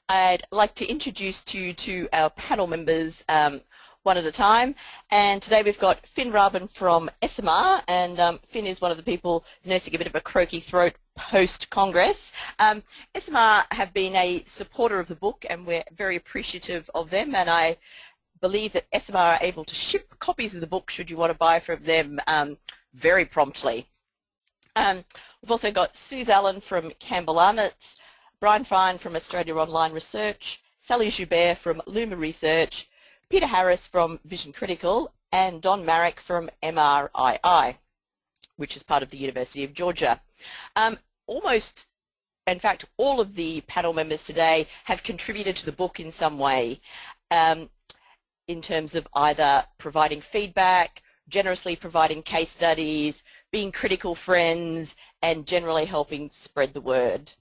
I'd like to introduce you to our panel members one at a time. And today we've got Finn Rabin from SMR, and Finn is one of the people nursing a bit of a croaky throat post-Congress. SMR have been a supporter of the book, and we're very appreciative of them, and I believe that SMR are able to ship copies of the book should you want to buy from them very promptly. We've also got Suze Allen from Campbell Arnott's, Brian Fine from Australia Online Research, Sally Joubert from Luma Research, Peter Harris from Vision Critical, and Don Marek from MRII, which is part of the University of Georgia. In fact, all of the panel members today have contributed to the book in some way, in terms of either providing feedback, generously providing case studies, being critical friends, and generally helping spread the word.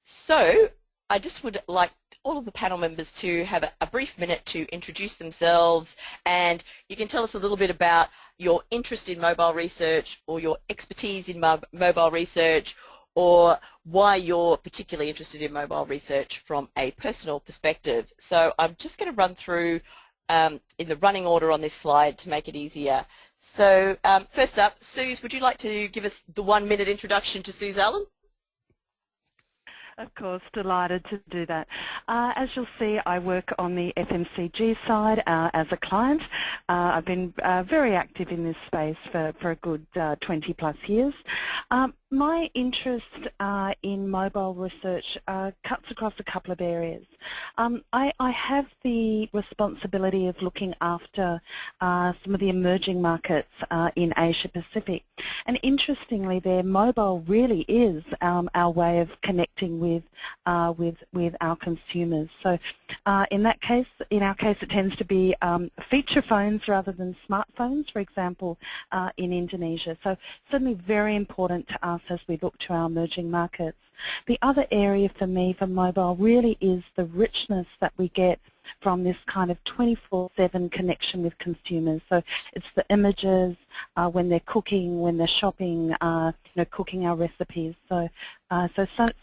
So I just would like all of the panel members to have a brief minute to introduce themselves, and you can tell us a little bit about your interest in mobile research or your expertise in mobile research, or why you're particularly interested in mobile research from a personal perspective. So I'm just going to run through in the running order on this slide to make it easier. So first up, Suze, would you like to give us the 1-minute introduction to Suze Allen? Of course, delighted to do that. As you'll see, I work on the FMCG side as a client. I've been very active in this space for a good 20 plus years. My interest in mobile research cuts across a couple of areas. I have the responsibility of looking after some of the emerging markets in Asia Pacific, and interestingly there, mobile really is our way of connecting with our consumers. So in our case it tends to be feature phones rather than smartphones, for example, in Indonesia. So certainly very important to us as we look to our emerging markets. The other area for me for mobile really is the richness that we get from this kind of 24/7 connection with consumers. So it's the images when they're cooking, when they're shopping, cooking our recipes. So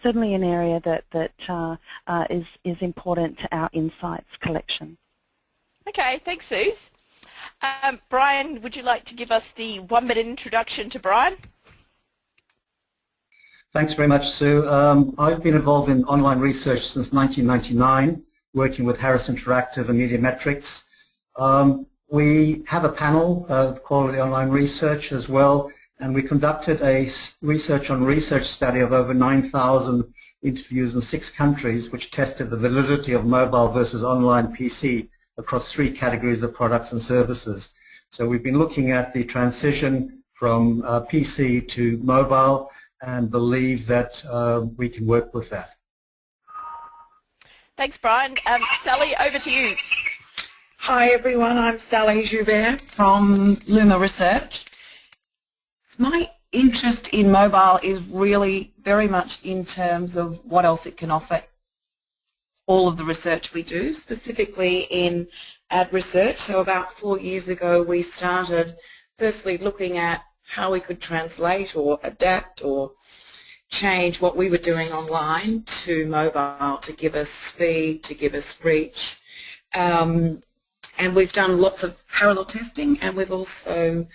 certainly an area that is important to our insights collection. Okay, thanks, Suze. Brian, would you like to give us the 1-minute introduction to Brian? Thanks very much, Sue. I've been involved in online research since 1999, working with Harris Interactive and Mediametrics. We have a panel of quality online research as well, and we conducted a research on research study of over 9,000 interviews in 6 countries, which tested the validity of mobile versus online PC across 3 categories of products and services. So we've been looking at the transition from PC to mobile, and believe that we can work with that. Thanks, Brian. Sally, over to you. Hi everyone, I'm Sally Joubert from Luma Research. My interest in mobile is really very much in terms of what else it can offer all of the research we do, specifically in ad research. So about 4 years ago we started firstly looking at how we could translate or adapt or change what we were doing online to mobile to give us speed, to give us reach. And we've done lots of parallel testing, and we've also,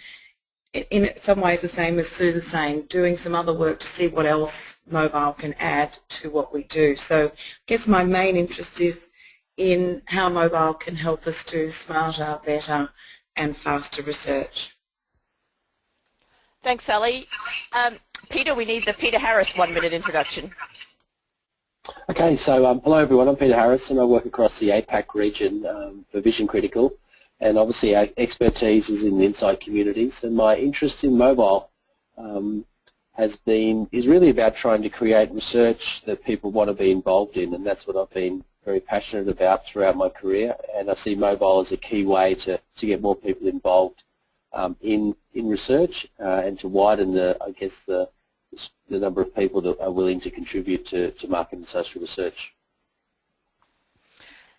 in some ways the same as Suze is saying, doing some other work to see what else mobile can add to what we do. So I guess my main interest is in how mobile can help us do smarter, better and faster research. Thanks, Sally. Peter, we need the Peter Harris 1-minute introduction. Okay, so hello everyone, I'm Peter Harris and I work across the APAC region for Vision Critical, and obviously our expertise is in the insight communities, and my interest in mobile is really about trying to create research that people want to be involved in, and that's what I've been very passionate about throughout my career, and I see mobile as a key way to get more people involved in research and to widen the number of people that are willing to contribute to market and social research.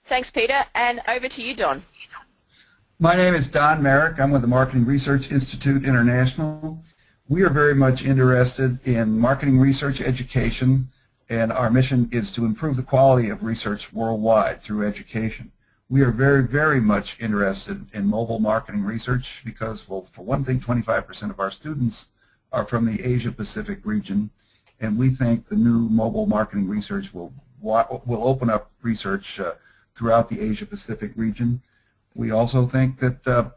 Thanks, Peter. And over to you, Don. My name is Don Marek. I'm with the Marketing Research Institute International. We are very much interested in marketing research education and our mission is to improve the quality of research worldwide through education. We are very, very much interested in mobile marketing research because, well, for one thing, 25% of our students are from the Asia-Pacific region, and we think the new mobile marketing research will open up research throughout the Asia-Pacific region. We also think that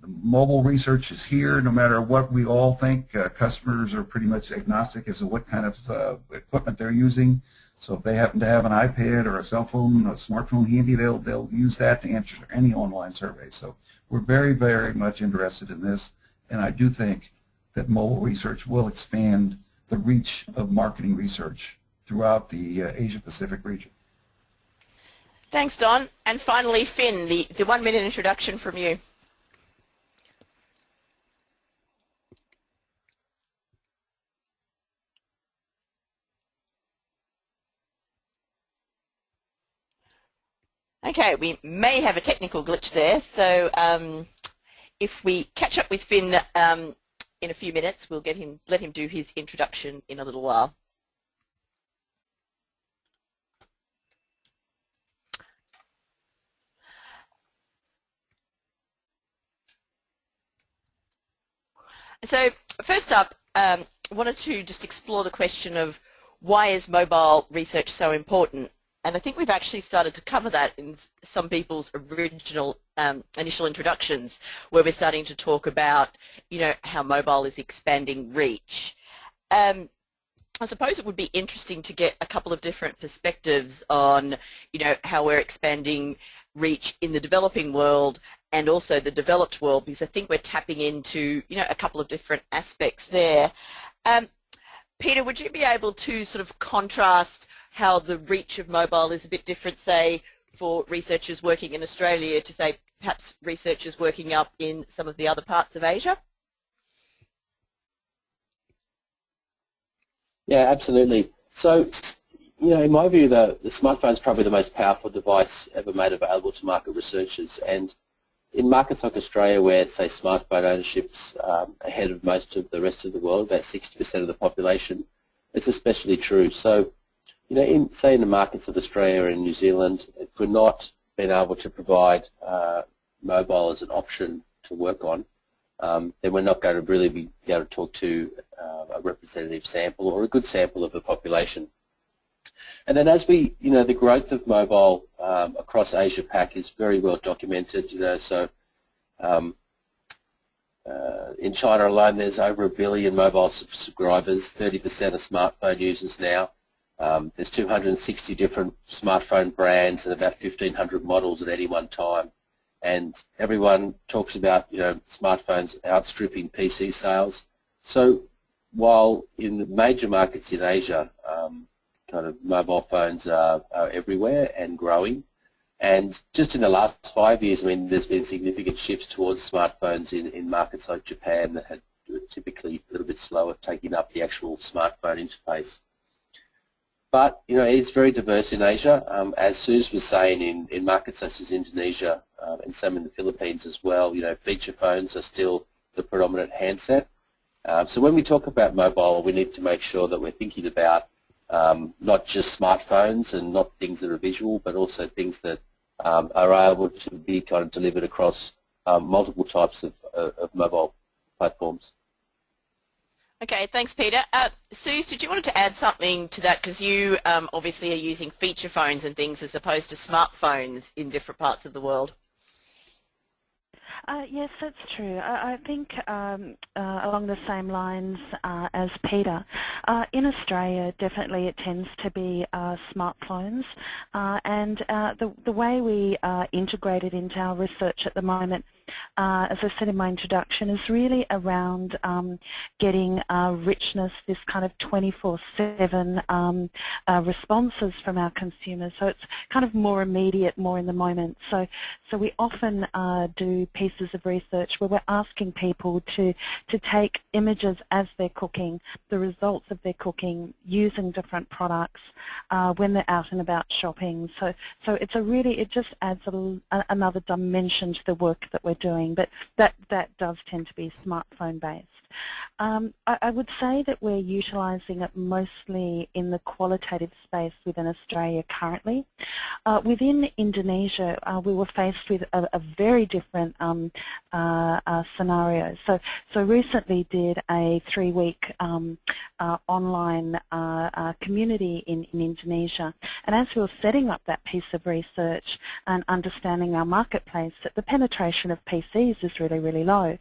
mobile research is here no matter what we all think. Customers are pretty much agnostic as to what kind of equipment they're using. So if they happen to have an iPad or a cell phone, a smartphone handy, they'll use that to answer any online survey. So we're very, very much interested in this, and I do think that mobile research will expand the reach of marketing research throughout the Asia-Pacific region. Thanks, Don. And finally, Finn, the 1-minute introduction from you. Okay, we may have a technical glitch there, so if we catch up with Finn in a few minutes, we'll let him do his introduction in a little while. So first up, I wanted to just explore the question of why is mobile research so important? And I think we've actually started to cover that in some people's original initial introductions, where we're starting to talk about, how mobile is expanding reach. I suppose it would be interesting to get a couple of different perspectives on, how we're expanding reach in the developing world and also the developed world, because I think we're tapping into, a couple of different aspects there. Peter, would you be able to sort of contrast how the reach of mobile is a bit different, say, for researchers working in Australia to, say, perhaps researchers working up in some of the other parts of Asia? Yeah, absolutely. So, in my view, the smartphone is probably the most powerful device ever made available to market researchers. And in markets like Australia, where, say, smartphone ownership's ahead of most of the rest of the world, about 60% of the population, it's especially true. So, in the markets of Australia and New Zealand, if we're not being able to provide mobile as an option to work on, then we're not going to really be able to talk to a representative sample or a good sample of the population. And then as we, the growth of mobile across Asia-Pac is very well documented, so in China alone there's over 1 billion mobile subscribers, 30% are smartphone users now. There's 260 different smartphone brands and about 1,500 models at any one time. And everyone talks about, smartphones outstripping PC sales. So while in the major markets in Asia, kind of mobile phones are everywhere and growing, and just in the last 5 years, there's been significant shifts towards smartphones in markets like Japan that had typically a little bit slower taking up the actual smartphone interface. But, it is very diverse in Asia. As Suze was saying, in markets such as Indonesia and some in the Philippines as well, feature phones are still the predominant handset. So when we talk about mobile, we need to make sure that we're thinking about not just smartphones and not things that are visual, but also things that are able to be kind of delivered across multiple types of mobile platforms. Okay, thanks, Peter. Suze, did you want to add something to that? Because you obviously are using feature phones and things as opposed to smartphones in different parts of the world. Yes, that's true. I think along the same lines as Peter, in Australia definitely it tends to be smartphones, and the way we integrate it into our research at the moment, as I said in my introduction, is really around getting richness, this kind of 24/7 responses from our consumers. So it's kind of more immediate, more in the moment. So we often do pieces of research where we're asking people to take images as they're cooking, the results of their cooking, using different products when they're out and about shopping. So it's it just adds another dimension to the work that we're doing, but that does tend to be smartphone based. I would say that we're utilising it mostly in the qualitative space within Australia currently. Within Indonesia, we were faced with a very different scenario. So recently did a 3-week online community in Indonesia, and as we were setting up that piece of research and understanding our marketplace, that the penetration of PCs is really, really low.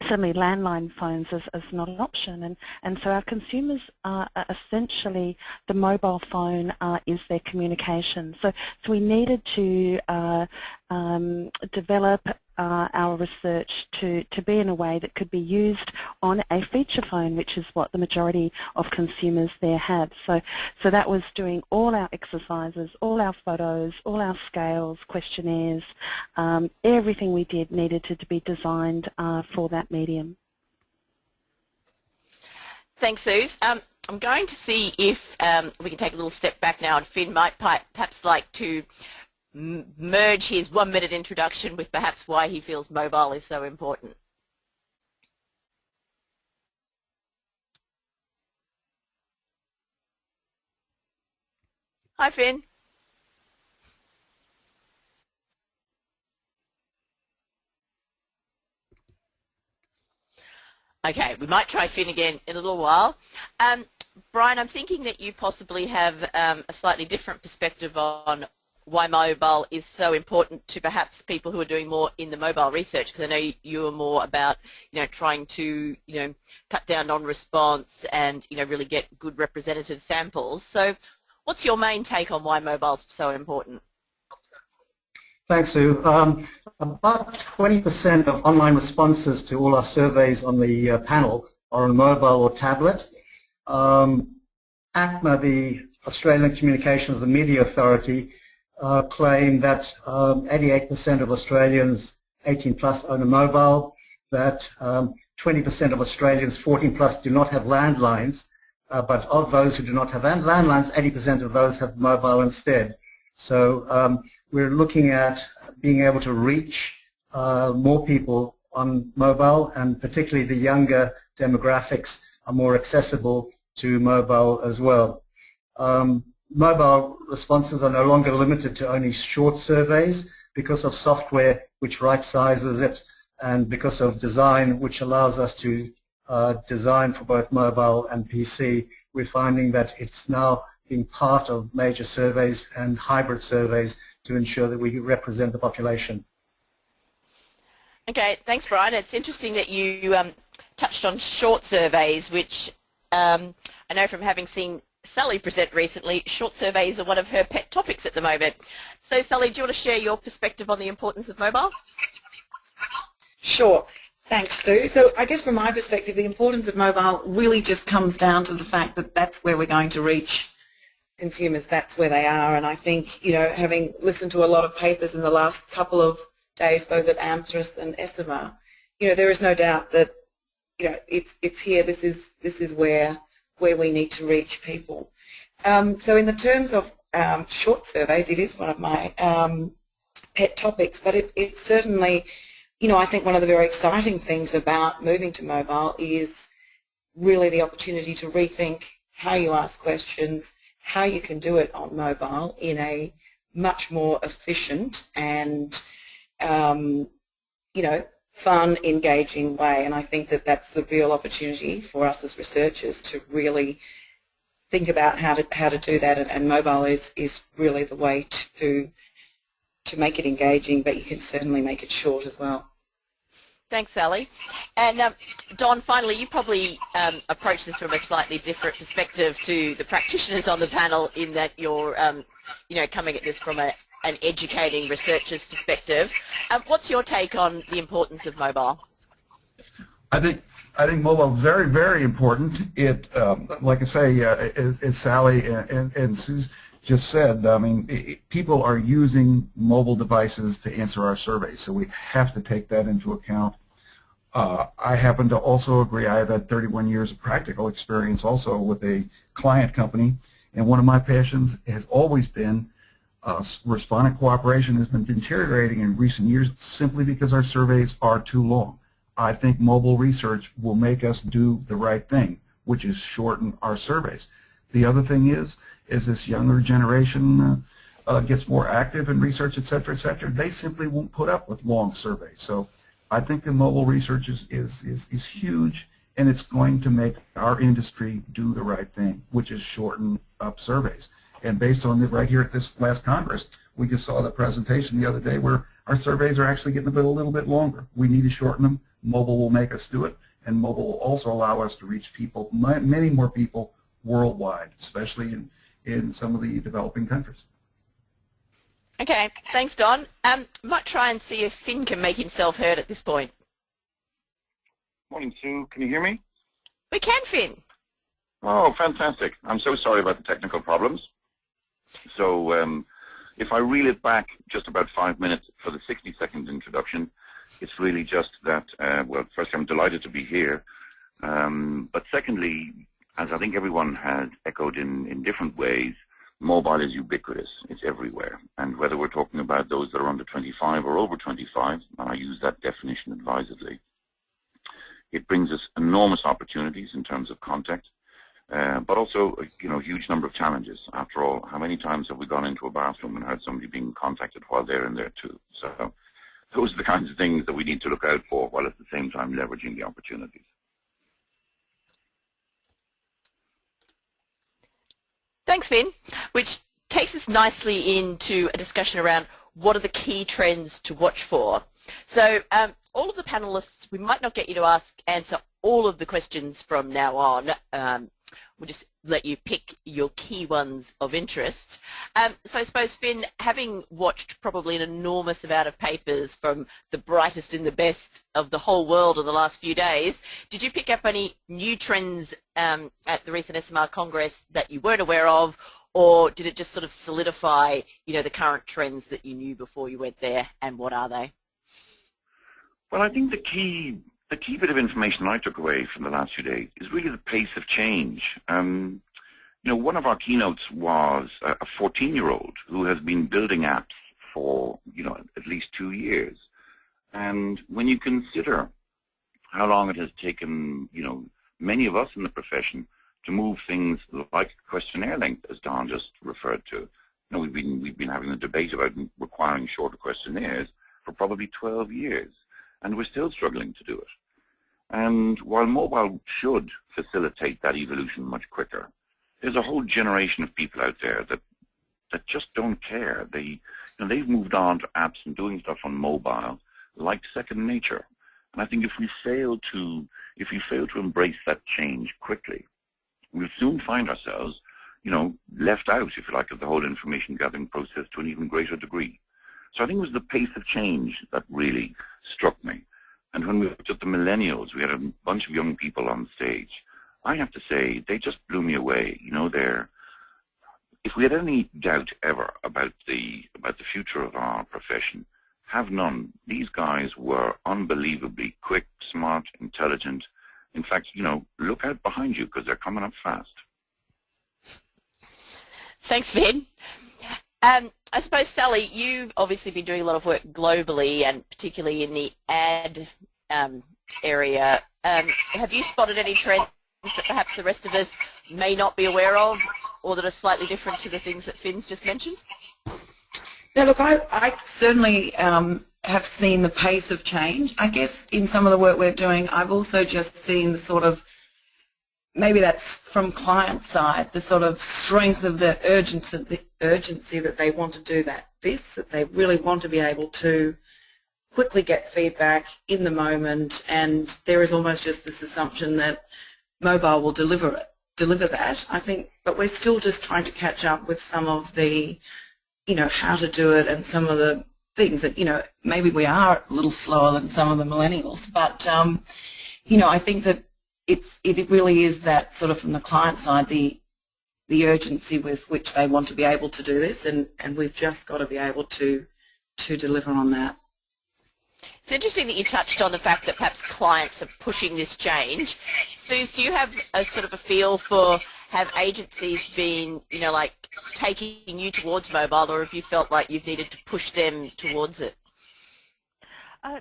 Certainly landline phones is not an option, and so our consumers are essentially, the mobile phone is their communication. So we needed to develop our research to be in a way that could be used on a feature phone, which is what the majority of consumers there have. So that was doing all our exercises, all our photos, all our scales, questionnaires, everything we did needed to be designed for that medium. Thanks, Suze. I'm going to see if we can take a little step back now, and Finn might perhaps like to merge his 1-minute introduction with perhaps why he feels mobile is so important. Hi, Finn. Okay, we might try Finn again in a little while. Brian, I'm thinking that you possibly have a slightly different perspective on why mobile is so important to perhaps people who are doing more in the mobile research, because I know you are more about, trying to, cut down non-response and, really get good representative samples. So what's your main take on why mobile is so important? Thanks, Sue. About 20% of online responses to all our surveys on the panel are on mobile or tablet. ACMA, the Australian Communications and Media Authority, claim that 88% of Australians 18 plus own a mobile, that 20% of Australians 14 plus do not have landlines, but of those who do not have landlines, 80% of those have mobile instead. So we're looking at being able to reach more people on mobile, and particularly the younger demographics are more accessible to mobile as well. Mobile responses are no longer limited to only short surveys because of software which right-sizes it, and because of design which allows us to design for both mobile and PC. We're finding that it's now being part of major surveys and hybrid surveys to ensure that we represent the population. Okay, thanks, Brian. It's interesting that you touched on short surveys, which I know from having seen Sally present recently, short surveys are one of her pet topics at the moment. So Sally, do you want to share your perspective on the importance of mobile? Sure. Thanks, Stu. So I guess from my perspective, the importance of mobile really just comes down to the fact that that's where we're going to reach consumers. That's where they are. And I think, having listened to a lot of papers in the last couple of days, both at AMSRIS and ESMA, there is no doubt that, it's here. This is where we need to reach people. So in the terms of short surveys, it is one of my pet topics, but it's certainly, I think one of the very exciting things about moving to mobile is really the opportunity to rethink how you ask questions, how you can do it on mobile in a much more efficient and, fun, engaging way. And I think that that's the real opportunity for us as researchers to really think about how to do that, and mobile is really the way to make it engaging, but you can certainly make it short as well. Thanks, Sally. And Don, finally, you probably approach this from a slightly different perspective to the practitioners on the panel, in that you're, coming at this from an educating researcher's perspective. What's your take on the importance of mobile? I think mobile is very, very important. It, like I say, as Sally and Suze just said, people are using mobile devices to answer our surveys, so we have to take that into account. I happen to also agree. I have had 31 years of practical experience also with a client company, and one of my passions has always been Respondent cooperation has been deteriorating in recent years simply because our surveys are too long. I think mobile research will make us do the right thing, which is shorten our surveys. The other thing is this younger generation gets more active in research, et cetera, they simply won't put up with long surveys. So I think the mobile research is huge, and it's going to make our industry do the right thing, which is shorten up surveys. And based on right here at this last Congress, we just saw the presentation the other day where our surveys are actually getting a little bit longer. We need to shorten them. Mobile will make us do it, and mobile will also allow us to reach people, many more people worldwide, especially in some of the developing countries. Okay, thanks, Don. Might try and see if Finn can make himself heard at this point. Morning, Sue. Can you hear me? We can, Finn. Oh, fantastic. I'm so sorry about the technical problems. So if I reel it back just about 5 minutes for the 60-second introduction, it's really just that, well, first, I'm delighted to be here. But secondly, as I think everyone has echoed in different ways, mobile is ubiquitous. It's everywhere. And whether we're talking about those that are under 25 or over 25, and I use that definition advisedly, it brings us enormous opportunities in terms of contact, but also, a huge number of challenges. After all, how many times have we gone into a bathroom and heard somebody being contacted while they're in there too? So those are the kinds of things that we need to look out for while at the same time leveraging the opportunities. Thanks, Finn, which takes us nicely into a discussion around what are the key trends to watch for. So all of the panelists, we might not get you to answer all of the questions from now on. We'll just let you pick your key ones of interest. So I suppose, Finn, having watched probably an enormous amount of papers from the brightest and the best of the whole world in the last few days, did you pick up any new trends at the recent SMR Congress that you weren't aware of, or did it just sort of solidify, the current trends that you knew before you went there, and what are they? Well, I think the key bit of information I took away from the last few days is really the pace of change. One of our keynotes was a 14-year-old who has been building apps for, at least 2 years. And when you consider how long it has taken, many of us in the profession to move things like questionnaire length, as Don just referred to. We've been having a debate about requiring shorter questionnaires for probably 12 years, and we're still struggling to do it. And while mobile should facilitate that evolution much quicker, there's a whole generation of people out there that just don't care. They've moved on to apps and doing stuff on mobile like second nature. And I think if we fail to embrace that change quickly, we'll soon find ourselves, left out, if you like, of the whole information gathering process to an even greater degree. So I think it was the pace of change that really struck me. And when we looked at the millennials, we had a bunch of young people on stage. I have to say, they just blew me away. If we had any doubt ever about the future of our profession, have none. These guys were unbelievably quick, smart, intelligent. In fact, look out behind you because they're coming up fast. Thanks, Vin. I suppose, Sally, you've obviously been doing a lot of work globally and particularly in the ad area. Have you spotted any trends that perhaps the rest of us may not be aware of, or that are slightly different to the things that Finn's just mentioned? Yeah, look, I certainly have seen the pace of change. I guess in some of the work we're doing, I've also just seen the sort of, maybe that's from client side, the sort of strength of the urgency that they want to do that they really want to be able to quickly get feedback in the moment, and there is almost just this assumption that mobile will deliver that, I think, but we're still just trying to catch up with some of the, how to do it and some of the things that, maybe we are a little slower than some of the millennials, but, I think that it really is that sort of from the client side, the urgency with which they want to be able to do this, and we've just got to be able to deliver on that. It's interesting that you touched on the fact that perhaps clients are pushing this change. Suze, do you have a sort of a feel for have agencies been, like taking you towards mobile, or have you felt like you've needed to push them towards it?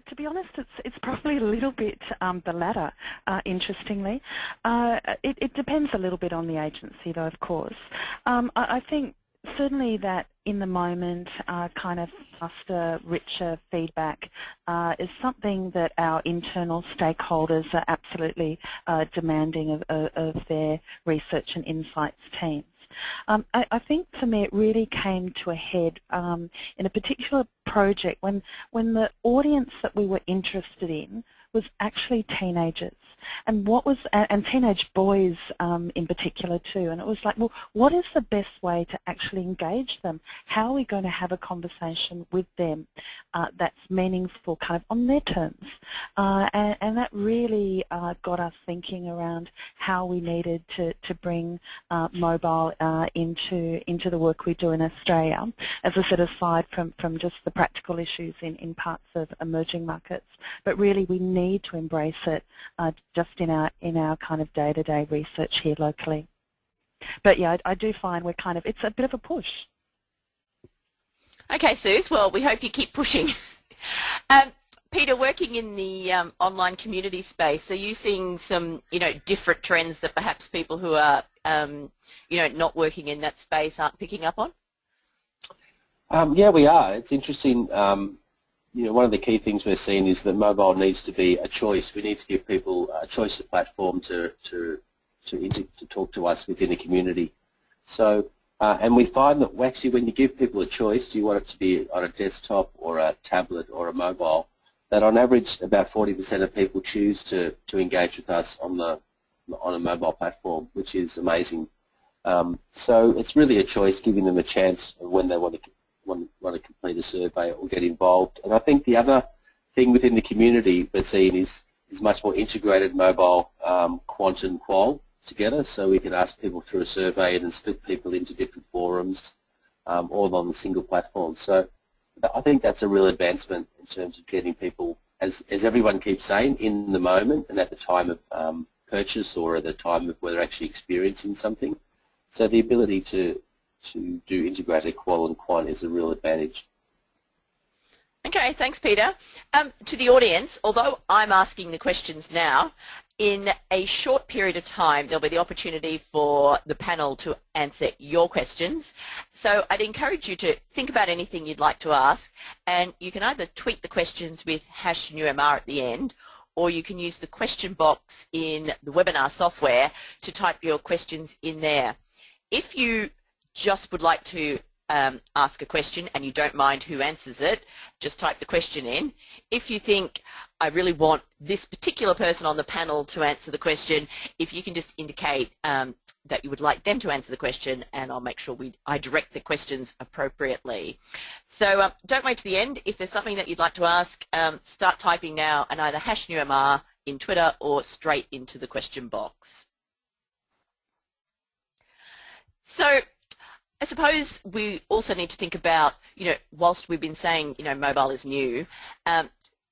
To be honest, it's probably a little bit the latter, interestingly. It depends a little bit on the agency, though, of course. I think certainly that in the moment, kind of faster, richer feedback is something that our internal stakeholders are absolutely demanding of their research and insights teams. I think for me it really came to a head in a particular project when the audience that we were interested in was actually teenagers, and teenage boys in particular too. And it was like, well, what is the best way to actually engage them? How are we going to have a conversation with them that's meaningful, kind of on their terms? And that really got us thinking around how we needed to bring mobile into the work we do in Australia. As I said, aside from just the practical issues in parts of emerging markets, but really we need to embrace it just in our kind of day-to-day research here locally. But yeah, I do find it's a bit of a push. Okay, Suze, well, we hope you keep pushing. Peter, working in the online community space, are you seeing some, different trends that perhaps people who are, not working in that space aren't picking up on? Yeah, we are. It's interesting. One of the key things we're seeing is that mobile needs to be a choice. We need to give people a choice of platform to talk to us within the community. So, and we find that actually when you give people a choice, do you want it to be on a desktop or a tablet or a mobile, that on average about 40% of people choose to engage with us on a mobile platform, which is amazing. So it's really a choice, giving them a chance of when they want to complete a survey or get involved. And I think the other thing within the community we're seeing is much more integrated mobile quant and qual together, so we can ask people through a survey and then split people into different forums, all on the single platform. So I think that's a real advancement in terms of getting people, as everyone keeps saying, in the moment and at the time of purchase or at the time of where they're actually experiencing something. So the ability to do integrated qual and quant is a real advantage. Okay, thanks, Peter. To the audience, although I'm asking the questions now, in a short period of time there'll be the opportunity for the panel to answer your questions. So I'd encourage you to think about anything you'd like to ask, and you can either tweet the questions with #NewMR at the end, or you can use the question box in the webinar software to type your questions in there. If you just would like to ask a question and you don't mind who answers it, just type the question in. If you think, I really want this particular person on the panel to answer the question, if you can just indicate that you would like them to answer the question, and I'll make sure I direct the questions appropriately. So don't wait to the end. If there's something that you'd like to ask, start typing now, and either #NewMR in Twitter or straight into the question box. So I suppose we also need to think about, whilst we've been saying, mobile is new,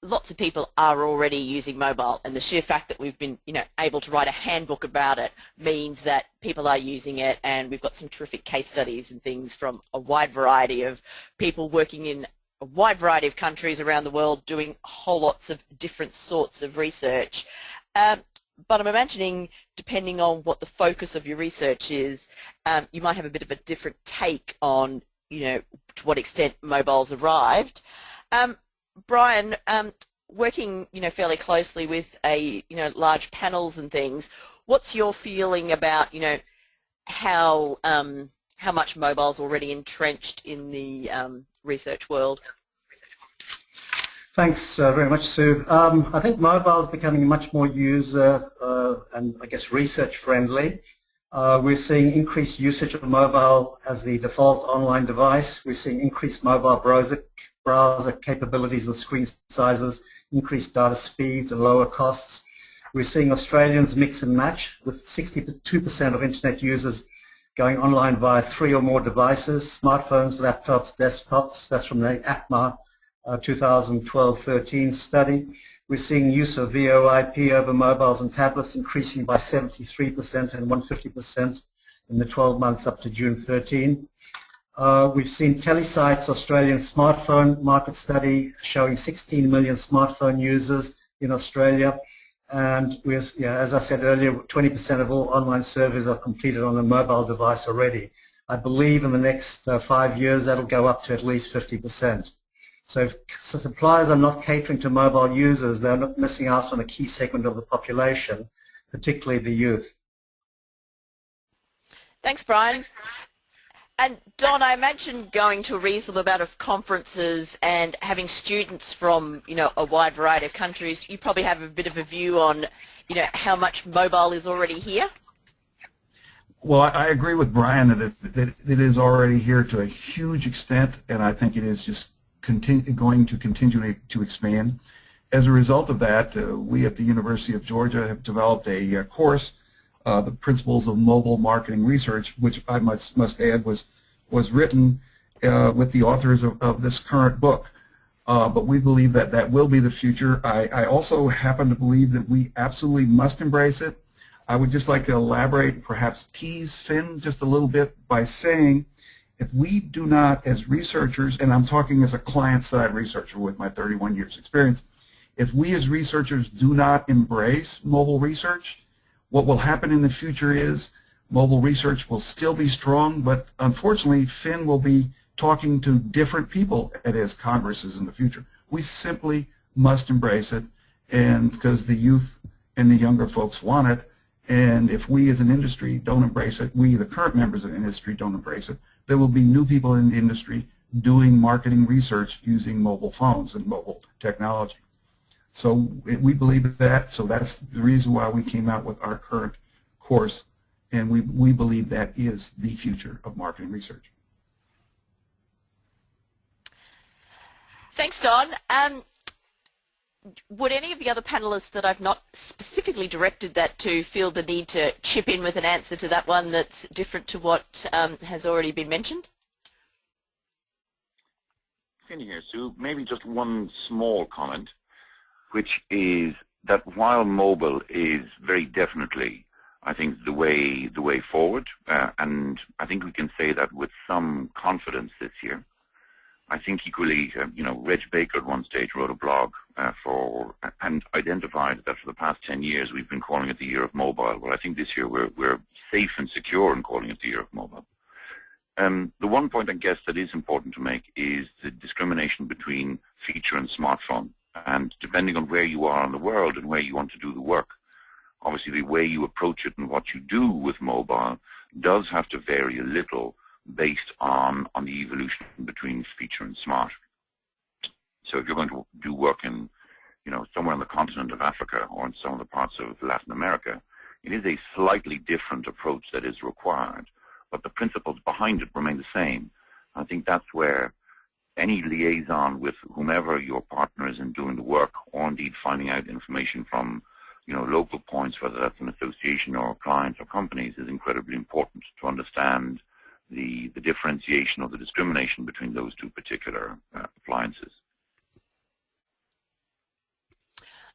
lots of people are already using mobile, and the sheer fact that we've been, able to write a handbook about it means that people are using it, and we've got some terrific case studies and things from a wide variety of people working in a wide variety of countries around the world doing whole lots of different sorts of research. But I'm imagining, depending on what the focus of your research is, you might have a bit of a different take on, to what extent mobile's arrived. Brian, working, fairly closely with large panels and things, what's your feeling about, how much mobile's already entrenched in the research world? Thanks very much, Sue. I think mobile is becoming much more user and I guess research friendly. We're seeing increased usage of mobile as the default online device. We're seeing increased mobile browser capabilities and screen sizes, increased data speeds and lower costs. We're seeing Australians mix and match, with 62% of internet users going online via 3 or more devices, smartphones, laptops, desktops. That's from the APMA 2012-13 study. We're seeing use of VoIP over mobiles and tablets increasing by 73% and 150% in the 12 months up to June 13. We've seen Telesite's Australian smartphone market study showing 16 million smartphone users in Australia. And as I said earlier, 20% of all online surveys are completed on a mobile device already. I believe in the next 5 years that'll go up to at least 50%. So if suppliers are not catering to mobile users, they're not missing out on a key segment of the population, particularly the youth. Thanks, Brian. And Don, I imagine going to a reasonable amount of conferences and having students from, a wide variety of countries, you probably have a bit of a view on, how much mobile is already here? Well, I agree with Brian that it is already here to a huge extent, and I think it is just going to continue to expand. As a result of that, we at the University of Georgia have developed a course, the Principles of Mobile Marketing Research, which I must add was written with the authors of this current book. But we believe that will be the future. I also happen to believe that we absolutely must embrace it. I would just like to elaborate, perhaps tease Finn just a little bit by saying, if we do not, as researchers, and I'm talking as a client-side researcher with my 31 years experience, if we as researchers do not embrace mobile research, what will happen in the future is mobile research will still be strong, but unfortunately Finn will be talking to different people at his congresses in the future. We simply must embrace it, and because the youth and the younger folks want it, and if we as an industry don't embrace it, we the current members of the industry don't embrace it, there will be new people in the industry doing marketing research using mobile phones and mobile technology. So we believe that, so that's the reason why we came out with our current course, and we believe that is the future of marketing research. Thanks, Don. Would any of the other panelists that I've not specifically directed that to feel the need to chip in with an answer to that one that's different to what has already been mentioned? In here, Sue, maybe just one small comment, which is that while mobile is very definitely, I think, the way forward, and I think we can say that with some confidence this year. I think equally, Reg Baker at one stage wrote a blog and identified that for the past 10 years we've been calling it the year of mobile. Well, I think this year we're safe and secure in calling it the year of mobile. The one point I guess that is important to make is the discrimination between feature and smartphone. And depending on where you are in the world and where you want to do the work, obviously the way you approach it and what you do with mobile does have to vary a little based on the evolution between feature and smart. So if you're going to do work in, somewhere on the continent of Africa or in some of the parts of Latin America, it is a slightly different approach that is required, but the principles behind it remain the same. I think that's where any liaison with whomever your partner is in doing the work, or indeed finding out information from, local points, whether that's an association or clients or companies, is incredibly important to understand the differentiation or the discrimination between those two particular appliances.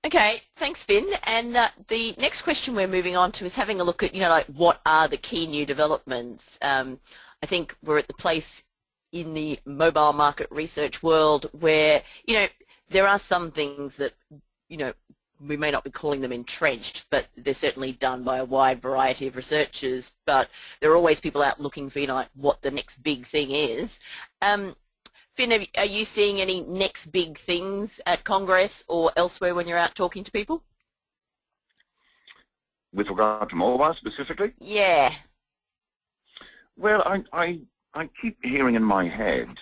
Okay, thanks, Finn. And the next question we're moving on to is having a look at, like what are the key new developments? I think we're at the place in the mobile market research world where, there are some things that, we may not be calling them entrenched, but they're certainly done by a wide variety of researchers. But there are always people out looking for, like what the next big thing is. Finn, are you seeing any next big things at Congress or elsewhere when you're out talking to people? With regard to mobile specifically? Yeah. Well, I keep hearing in my head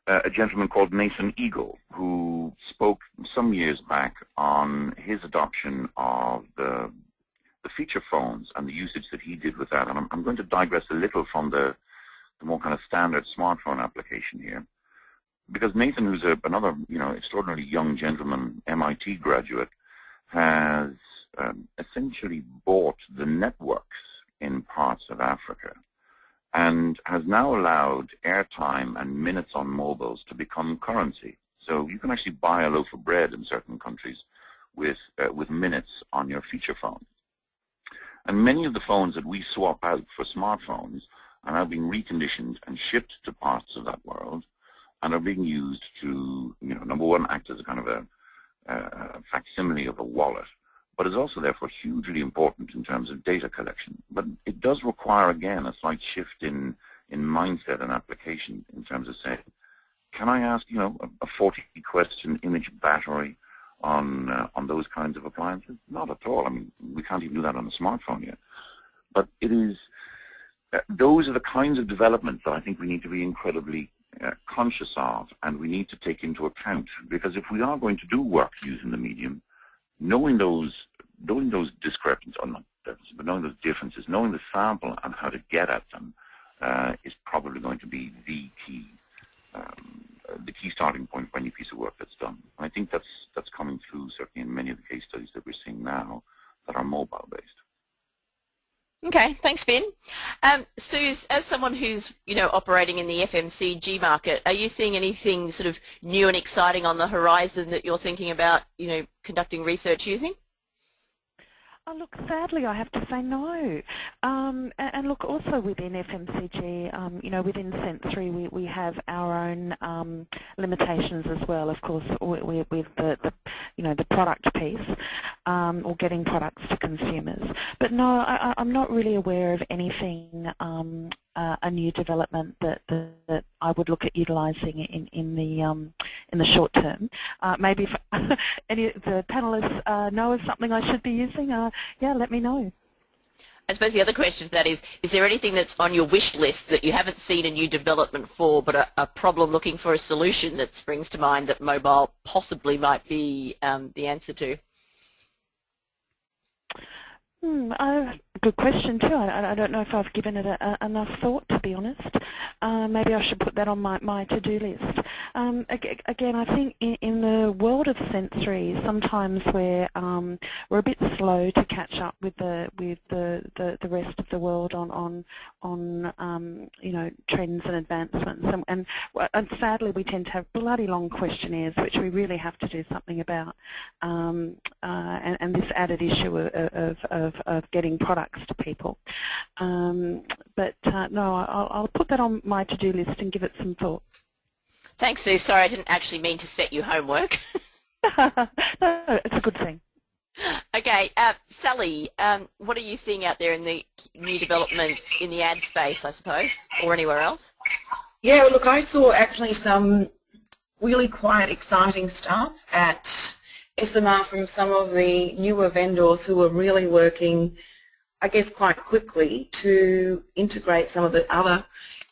a gentleman called Nathan Eagle, who spoke some years back on his adoption of the feature phones and the usage that he did with that. And I'm going to digress a little from the more kind of standard smartphone application here, because Nathan, who's another extraordinarily young gentleman, MIT graduate, has essentially bought the networks in parts of Africa, and has now allowed airtime and minutes on mobiles to become currency. So you can actually buy a loaf of bread in certain countries with minutes on your feature phone. And many of the phones that we swap out for smartphones are now being reconditioned and shipped to parts of that world and are being used to, number one, act as a kind of a facsimile of a wallet, but is also therefore hugely important in terms of data collection. But it does require, again, a slight shift in mindset and application in terms of saying, can I ask, a 40-question image battery on those kinds of appliances? Not at all. I mean, we can't even do that on a smartphone yet. But it is, those are the kinds of developments that I think we need to be incredibly conscious of, and we need to take into account, because if we are going to do work using the medium, knowing those discrepancies, or not differences, but knowing those differences, knowing the sample and how to get at them is probably going to be the key starting point for any piece of work that's done. And I think that's coming through certainly in many of the case studies that we're seeing now that are mobile-based. Okay, thanks, Finn. Suze, as someone who's operating in the FMCG market, are you seeing anything sort of new and exciting on the horizon that you're thinking about, conducting research using? Oh, look, sadly, I have to say no. And look, also within FMCG, within Sensory, we have our own limitations as well. Of course, with the product piece, or getting products to consumers. But no, I'm not really aware of anything, a new development that I would look at utilising in the short term. Maybe if any of the panellists know of something I should be using, yeah, let me know. I suppose the other question to that is there anything that's on your wish list that you haven't seen a new development for, but a problem looking for a solution that springs to mind that mobile possibly might be the answer to? Good question too. I don't know if I've given it enough thought, to be honest. Maybe I should put that on my to-do list. Again, I think in the world of sensory, sometimes we're a bit slow to catch up with the rest of the world on trends and advancements, and sadly we tend to have bloody long questionnaires which we really have to do something about, and this added issue of getting products to people. But no, I'll put that on my to-do list and give it some thought. Thanks, Sue. Sorry, I didn't actually mean to set you homework. No, it's a good thing. Okay, Sally, what are you seeing out there in the new developments in the ad space, I suppose, or anywhere else? Yeah, well, look, I saw actually some really quite exciting stuff at SMR from some of the newer vendors who are really working, I guess, quite quickly to integrate some of the other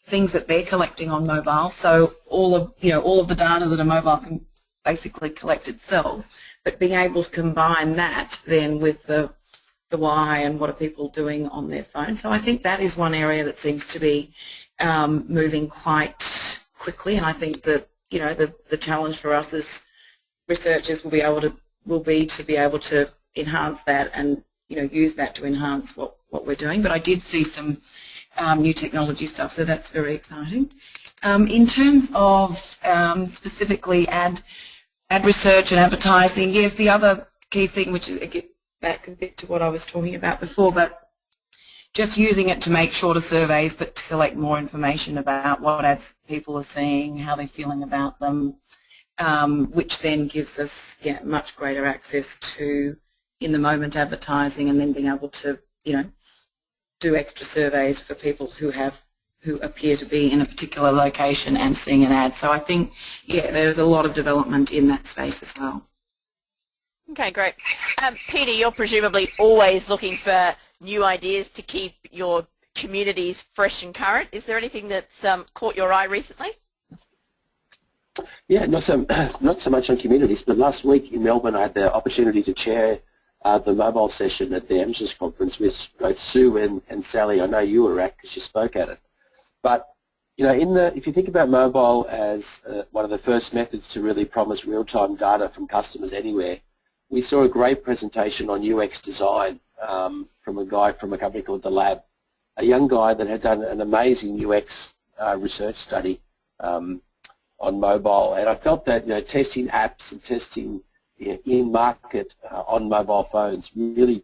things that they're collecting on mobile. So all of the data that a mobile can basically collect itself, but being able to combine that then with the why and what are people doing on their phone. So I think that is one area that seems to be moving quite quickly, and I think that the challenge for us as researchers will be to be able to enhance that and use that to enhance what we're doing. But I did see some new technology stuff, so that's very exciting. In terms of specifically ad research and advertising, yes, the other key thing, which is back a bit to what I was talking about before, but just using it to make shorter surveys but to collect more information about what ads people are seeing, how they're feeling about them, which then gives us much greater access to in-the-moment advertising, and then being able to do extra surveys for people who appear to be in a particular location and seeing an ad. So I think, yeah, there's a lot of development in that space as well. Okay, great. Peter, you're presumably always looking for new ideas to keep your communities fresh and current. Is there anything that's caught your eye recently? Yeah, not so much on communities, but last week in Melbourne I had the opportunity to chair the mobile session at the AMSIS conference with both Sue and Sally. I know you were at because you spoke at it. But if you think about mobile as one of the first methods to really promise real-time data from customers anywhere, we saw a great presentation on UX design from a guy from a company called The Lab, a young guy that had done an amazing UX research study on mobile. And I felt that testing apps and testing in market on mobile phones really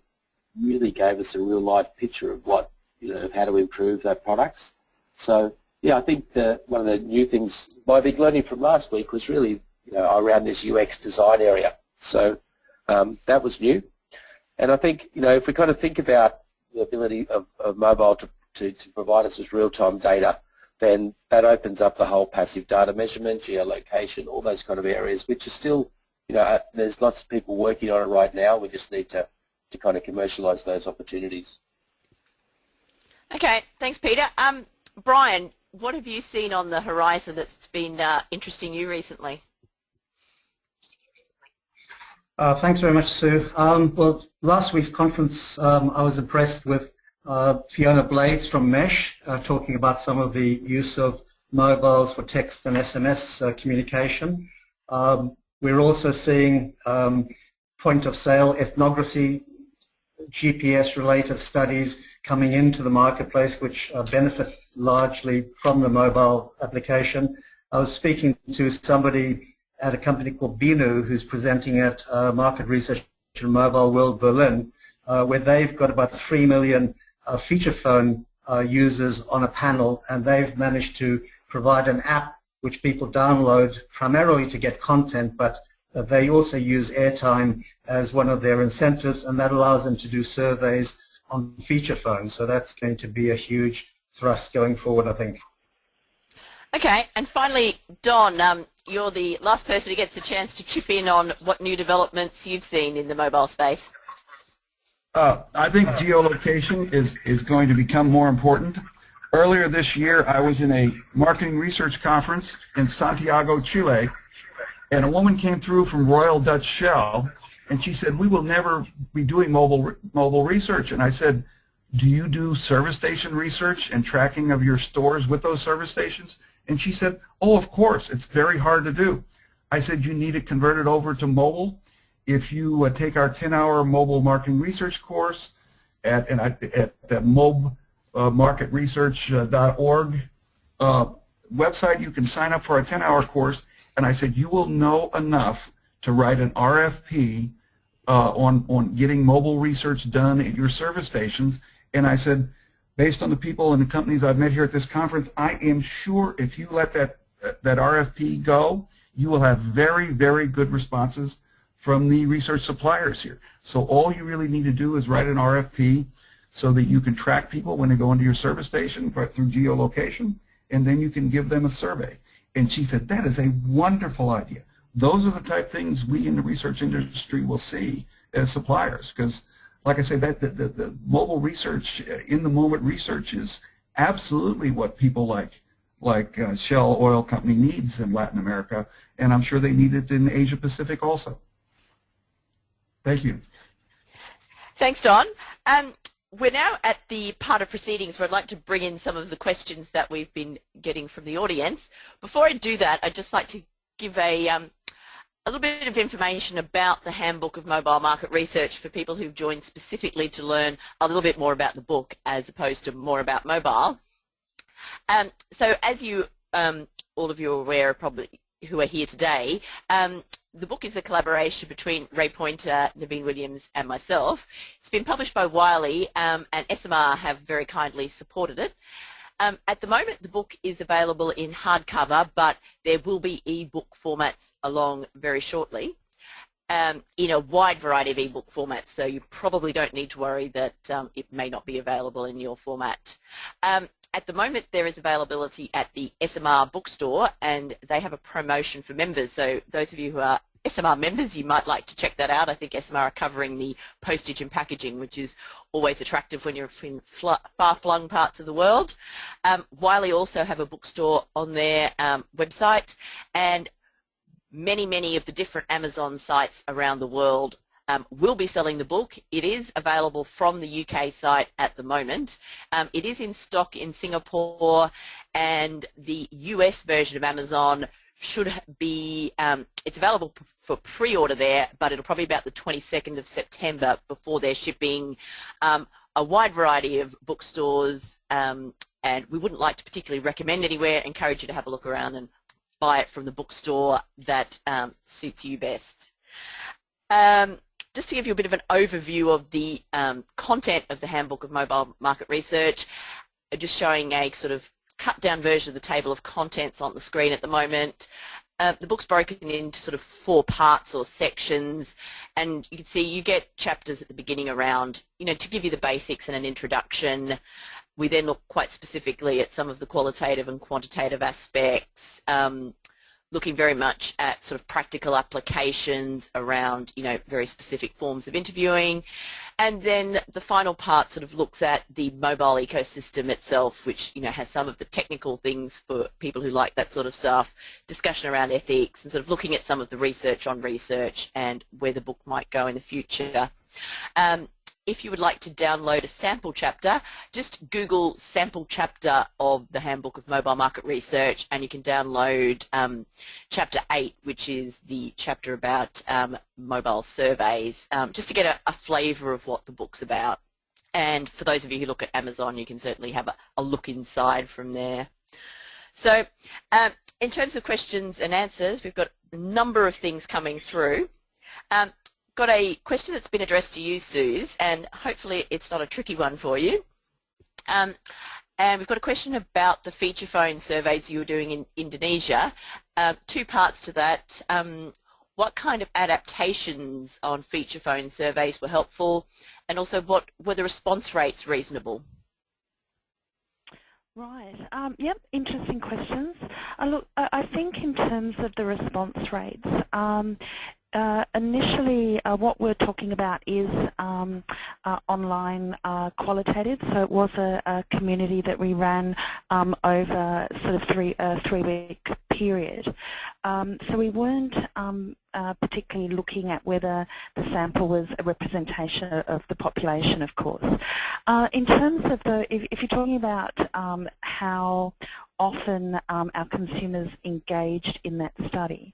really gave us a real life picture of what, of how to improve their products. So yeah, I think one of the new things, my big learning from last week was really, around this UX design area. So that was new. And I think, if we kind of think about the ability of mobile to provide us with real-time data, then that opens up the whole passive data measurement, geolocation, all those kind of areas, which are still, there's lots of people working on it right now. We just need to kind of commercialise those opportunities. Okay, thanks, Peter. Brian, what have you seen on the horizon that's been interesting you recently? Thanks very much, Sue. Well, last week's conference, I was impressed with Fiona Blades from Mesh talking about some of the use of mobiles for text and SMS communication. We're also seeing point-of-sale ethnography, GPS-related studies coming into the marketplace, which benefit largely from the mobile application. I was speaking to somebody at a company called Binu, who's presenting at Market Research in Mobile World Berlin, where they've got about 3 million feature phone users on a panel, and they've managed to provide an app which people download primarily to get content, but they also use airtime as one of their incentives, and that allows them to do surveys on feature phones. So that's going to be a huge thrust going forward, I think. Okay, and finally, Don, you're the last person who gets the chance to chip in on what new developments you've seen in the mobile space. I think geolocation is going to become more important. Earlier this year, I was in a marketing research conference in Santiago, Chile, and a woman came through from Royal Dutch Shell, and she said, "We will never be doing mobile research." And I said, "Do you do service station research and tracking of your stores with those service stations?" And she said, "Oh, of course, it's very hard to do." I said, "You need it converted over to mobile. If you take our 10-hour mobile marketing research course at the mobmarketresearch.org website, you can sign up for a 10-hour course." And I said, "You will know enough to write an RFP on getting mobile research done at your service stations." And I said, based on the people and the companies I've met here at this conference, I am sure if you let that RFP go, you will have very, very good responses from the research suppliers here. So all you really need to do is write an RFP so that you can track people when they go into your service station through geolocation, and then you can give them a survey. And she said, "That is a wonderful idea." Those are the type of things we in the research industry will see as suppliers, because like I said, the mobile research, in-the-moment research is absolutely what people like Shell Oil Company needs in Latin America, and I'm sure they need it in Asia Pacific also. Thank you. Thanks, Don. We're now at the part of proceedings where I'd like to bring in some of the questions that we've been getting from the audience. Before I do that, I'd just like to give a little bit of information about the Handbook of Mobile Market Research for people who've joined specifically to learn a little bit more about the book as opposed to more about mobile. So as you, all of you are aware, probably who are here today, the book is a collaboration between Ray Pointer, Naveen Williams and myself. It's been published by Wiley, and SMR have very kindly supported it. At the moment, the book is available in hardcover, but there will be e-book formats along very shortly in a wide variety of e-book formats, so you probably don't need to worry that it may not be available in your format. At the moment, there is availability at the SMR bookstore, and they have a promotion for members. So those of you who are SMR members, you might like to check that out. I think SMR are covering the postage and packaging, which is always attractive when you're in far-flung parts of the world. Wiley also have a bookstore on their website, and many of the different Amazon sites around the world will be selling the book. It is available from the UK site at the moment. It is in stock in Singapore, and the US version of Amazon should be, it's available for pre-order there, but it'll probably be about the 22nd of September before they're shipping a wide variety of bookstores, and we wouldn't like to particularly recommend anywhere. Encourage you to have a look around and buy it from the bookstore that suits you best. just to give you a bit of an overview of the content of the Handbook of Mobile Market Research, just showing a sort of cut down version of the table of contents on the screen at the moment. The book's broken into sort of 4 parts or sections, and you can see you get chapters at the beginning around, to give you the basics and an introduction. We then look quite specifically at some of the qualitative and quantitative aspects, looking very much at sort of practical applications around, very specific forms of interviewing. And then the final part sort of looks at the mobile ecosystem itself, which, has some of the technical things for people who like that sort of stuff, discussion around ethics, and sort of looking at some of the research on research and where the book might go in the future. If you would like to download a sample chapter, just Google sample chapter of the Handbook of Mobile Market Research, and you can download chapter 8, which is the chapter about mobile surveys, just to get a flavour of what the book's about. And for those of you who look at Amazon, you can certainly have a look inside from there. So in terms of questions and answers, we've got a number of things coming through. Got a question that's been addressed to you, Suze, and hopefully it's not a tricky one for you. And we've got a question about the feature phone surveys you were doing in Indonesia. 2 parts to that. What kind of adaptations on feature phone surveys were helpful, and also what were the response rates reasonable? Right. Yep, interesting questions. Look, I think in terms of the response rates, initially, what we're talking about is online qualitative. So it was a community that we ran over sort of a 3-week period. So we weren't particularly looking at whether the sample was a representation of the population, of course. In terms of if you're talking about how often our consumers engaged in that study,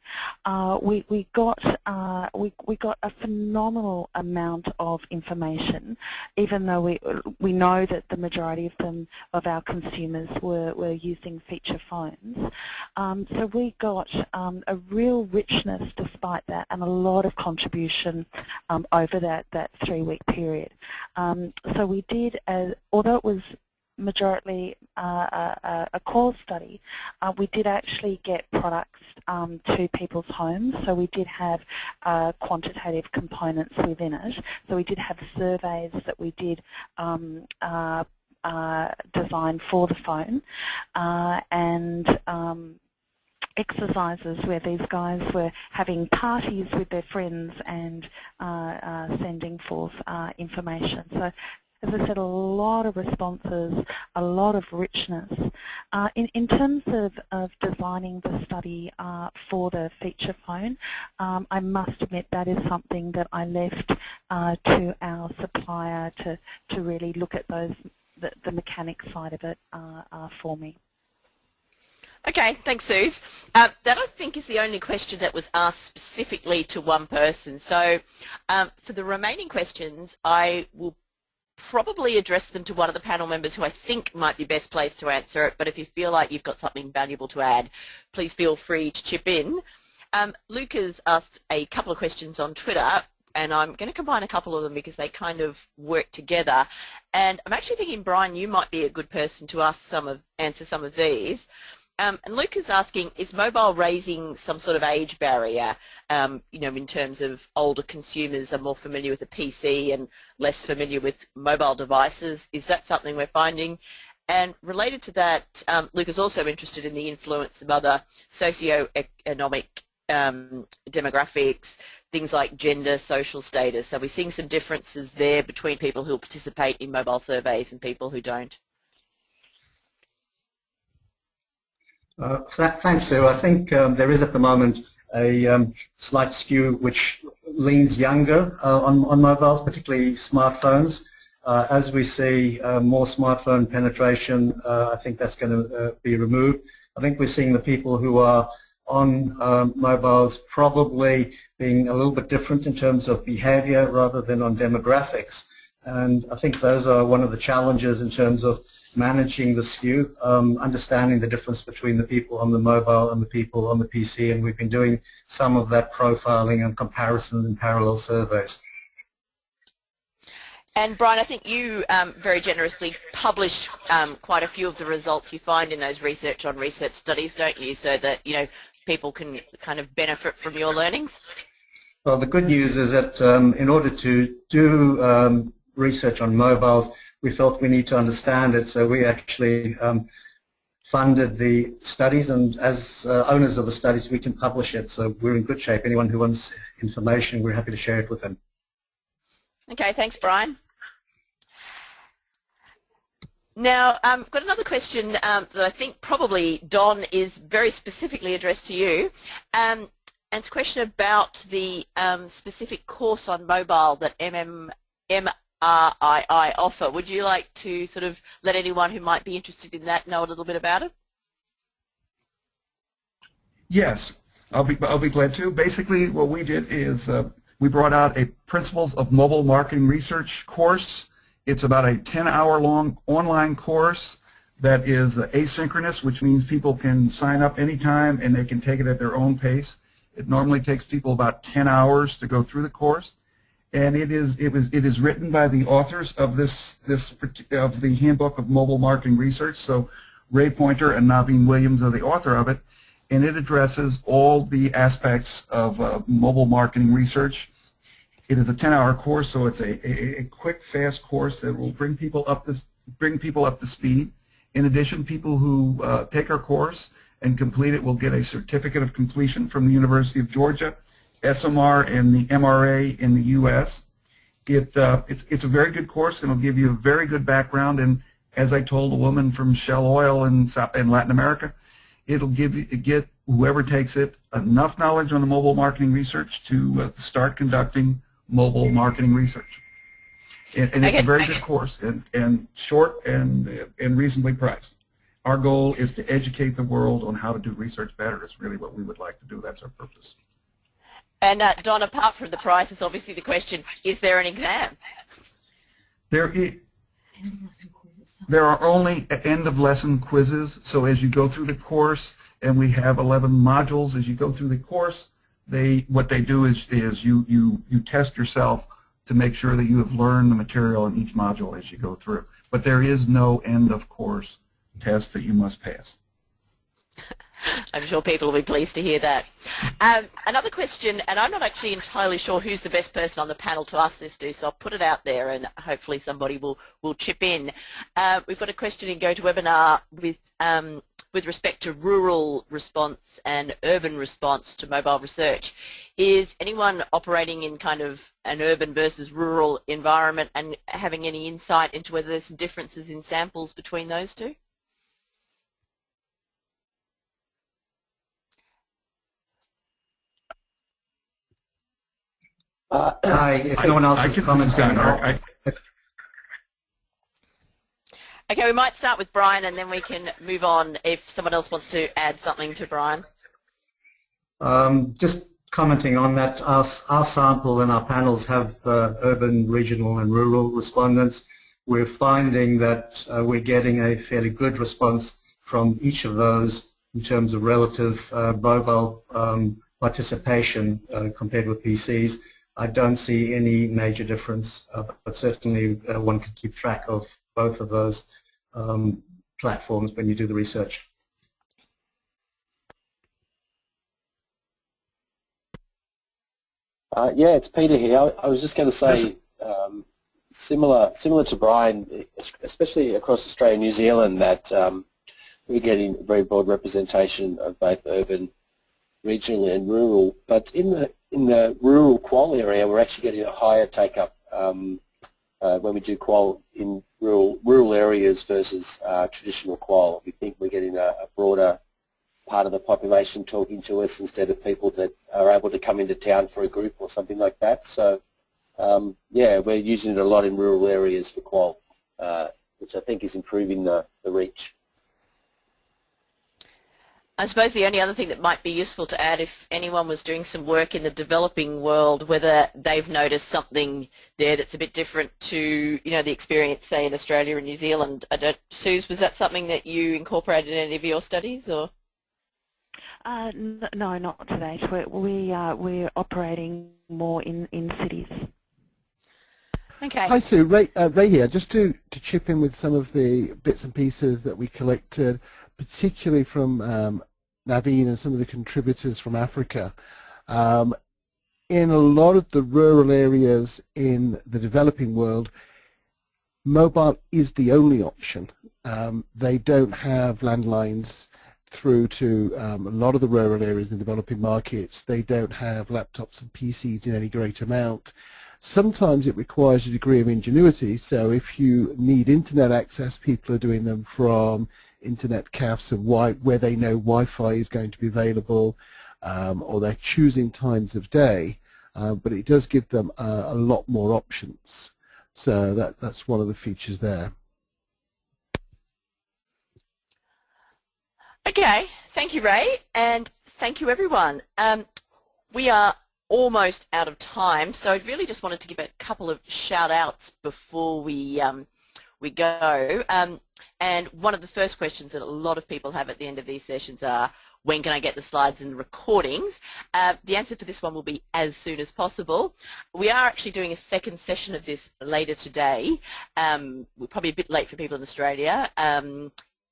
we got a phenomenal amount of information, even though we know that the majority of our consumers were using feature phones. So we got a real richness despite that, and a lot of contribution over that 3-week period. So we did, although it was majority a call study, we did actually get products to people's homes, so we did have quantitative components within it. So we did have surveys that we did design for the phone, and exercises where these guys were having parties with their friends and sending forth information. So, as I said, a lot of responses, a lot of richness. In terms of designing the study for the feature phone, I must admit that is something that I left to our supplier to really look at the mechanics side of it for me. Okay, thanks, Suze. That I think is the only question that was asked specifically to one person. So for the remaining questions, I will probably address them to one of the panel members who I think might be best placed to answer it, but if you feel like you've got something valuable to add, please feel free to chip in. Luke has asked a couple of questions on Twitter, and I'm going to combine a couple of them because they kind of work together. And I'm actually thinking, Brian, you might be a good person to answer some of these. And Luke is asking, is mobile raising some sort of age barrier, in terms of older consumers are more familiar with a PC and less familiar with mobile devices? Is that something we're finding? And related to that, Luke is also interested in the influence of other socio-economic demographics, things like gender, social status. Are we seeing some differences there between people who participate in mobile surveys and people who don't? Thanks, Sue. I think there is at the moment a slight skew which leans younger on mobiles, particularly smartphones. As we see more smartphone penetration, I think that's going to be removed. I think we're seeing the people who are on mobiles probably being a little bit different in terms of behavior rather than on demographics. And I think those are one of the challenges in terms of managing the skew, understanding the difference between the people on the mobile and the people on the PC, and we've been doing some of that profiling and comparison and parallel surveys. And Brian, I think you very generously publish quite a few of the results you find in those research on research studies, don't you, so that, you know, people can kind of benefit from your learnings? Well, the good news is that in order to do research on mobiles, we felt we need to understand it, so we actually funded the studies, and as owners of the studies, we can publish it, so we're in good shape. Anyone who wants information, we're happy to share it with them. Okay, thanks, Brian. Now, I've got another question that I think probably, Don, is very specifically addressed to you. And it's a question about the specific course on mobile that NewMR offer. Would you like to sort of let anyone who might be interested in that know a little bit about it? Yes, I'll be glad to. Basically, what we did is we brought out a Principles of Mobile Marketing Research course. It's about a 10-hour-long online course that is asynchronous, which means people can sign up anytime and they can take it at their own pace. It normally takes people about 10 hours to go through the course, and it is written by the authors of of the Handbook of Mobile Marketing Research. So Ray Pointer and Naveen Williams are the author of it, and it addresses all the aspects of mobile marketing research. It is a 10-hour course, so it's a quick, fast course that will bring people up to speed. In addition, people who take our course and complete it will get a certificate of completion from the University of Georgia, SMR, and the MRA in the U.S. It's a very good course, and it'll give you a very good background. And as I told a woman from Shell Oil in Latin America, it'll get whoever takes it enough knowledge on the mobile marketing research to start conducting mobile marketing research. And it's a very good course, and short and reasonably priced. Our goal is to educate the world on how to do research better. It's really what we would like to do. That's our purpose. And Don, apart from the price, is obviously the question, is there an exam? There are only end-of-lesson quizzes, so as you go through the course, and we have 11 modules as you go through the course, what they do is you test yourself to make sure that you have learned the material in each module as you go through. But there is no end-of-course test that you must pass. I'm sure people will be pleased to hear that. Another question, and I'm not actually entirely sure who's the best person on the panel to ask this to, so I'll put it out there and hopefully somebody will chip in. We've got a question in GoToWebinar with respect to rural response and urban response to mobile research. Is anyone operating in kind of an urban versus rural environment and having any insight into whether there's some differences in samples between those two? If no one else has comments, okay, we might start with Brian and then we can move on if someone else wants to add something to Brian. Just commenting on that, our sample and our panels have urban, regional and rural respondents. We're finding that we're getting a fairly good response from each of those in terms of relative mobile participation compared with PCs. I don't see any major difference, but certainly one can keep track of both of those platforms when you do the research. Yeah, it's Peter here. I was just going to say, similar to Brian, especially across Australia and New Zealand, that we're getting a very broad representation of both urban, regional and rural. But in the rural qual area, we're actually getting a higher take-up when we do qual in rural areas versus traditional qual. We think we're getting a broader part of the population talking to us instead of people that are able to come into town for a group or something like that. So, yeah, we're using it a lot in rural areas for qual, which I think is improving the reach. I suppose the only other thing that might be useful to add, if anyone was doing some work in the developing world, whether they've noticed something there that's a bit different to, you know, the experience, say, in Australia and New Zealand. Suze, was that something that you incorporated in any of your studies, or? No, not to date. We're operating more in cities. Okay. Hi Sue, Ray here. Just to chip in with some of the bits and pieces that we collected, particularly from Naveen and some of the contributors from Africa. In a lot of the rural areas in the developing world, mobile is the only option. They don't have landlines through to a lot of the rural areas in developing markets. They don't have laptops and PCs in any great amount. Sometimes it requires a degree of ingenuity, so if you need internet access, people are doing them from internet cafes and where they know Wi-Fi is going to be available, or they're choosing times of day, but it does give them a lot more options. So that's one of the features there. Okay, thank you, Ray, and thank you, everyone. We are almost out of time, so I really just wanted to give a couple of shout-outs before we go. And one of the first questions that a lot of people have at the end of these sessions are, when can I get the slides and the recordings? The answer for this one will be as soon as possible. We are actually doing a second session of this later today. We're probably a bit late for people in Australia.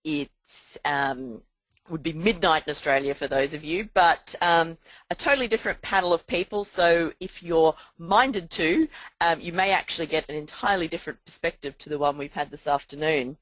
It's would be midnight in Australia for those of you, but a totally different panel of people, so if you're minded to, you may actually get an entirely different perspective to the one we've had this afternoon.